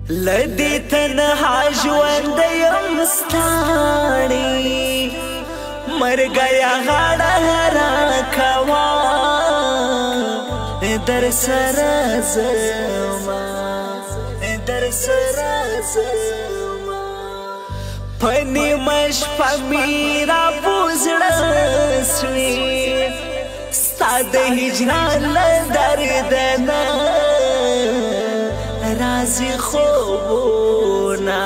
لدی تنها ژوند یم ستاړي مرګیا غاړه راکوا در سره زما در سره زما پنی مش پمیرا پوزړه سوي ستاد هجران دردنا رازی خوبونا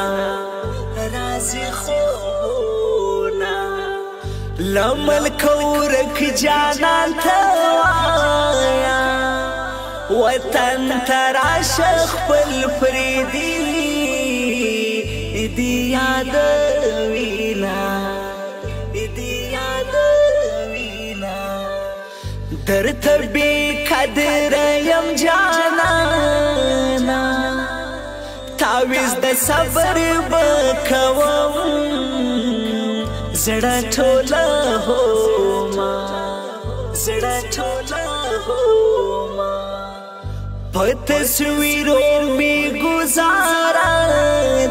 رازی خوبونا لمل کورک جانان توایا وطن تراشخ پل فریدی دی یاد وینا دی یاد وینا در تبی قدر یم جانانا تعویز د صبر بکوم زړه ټوله هوما زړه ټوله هوما په تصویرو می گزاره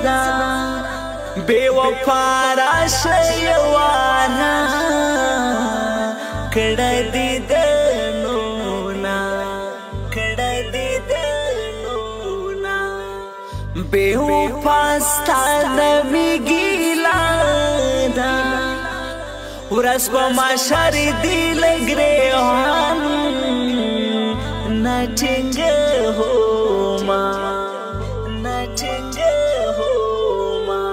دا بے وفا راشه یوانا کړه دې دنونا کړه دې دنونا بے وفا ستانه می ګیلا دا ورځ په ماشر دی لګریوان نټنګ هوما نټنګ هوما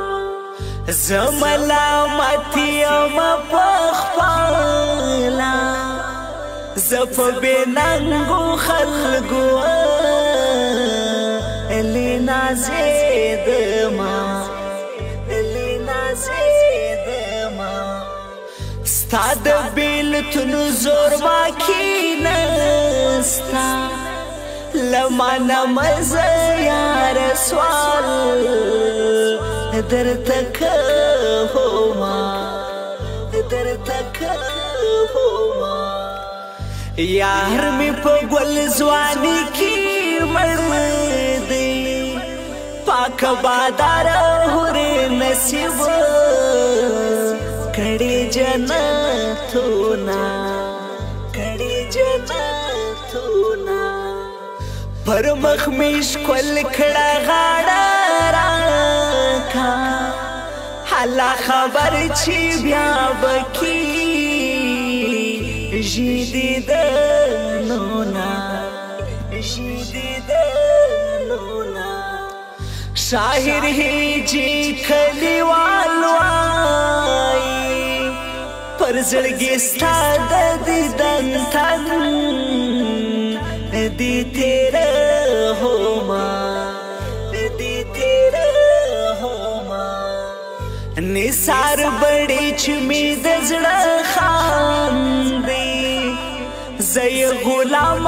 زملامتی ما پخپالا زف بننګو خلګو لینا زیدما لینا زیدما ستاد بیلتون زور باکی نستا لمانا مزا یا رسوال در تک ہوما در تک ہوما یار می پا گل زوانی کی مردی پاک بادار ہوری نصیب کڑی جنتونا کڑی جنتونا پر مخمیش کل کڑا غاڑا راکا حالا خبر چی بیا بکی جیدی دنونا جیدی دنونا شاہر ہی جی کلی والوائی پر زړګي ستا د دیدن تن دی تیرا ہوما دی تیرا ہوما نثار بڑی چمی د زړه خان دی زي غلام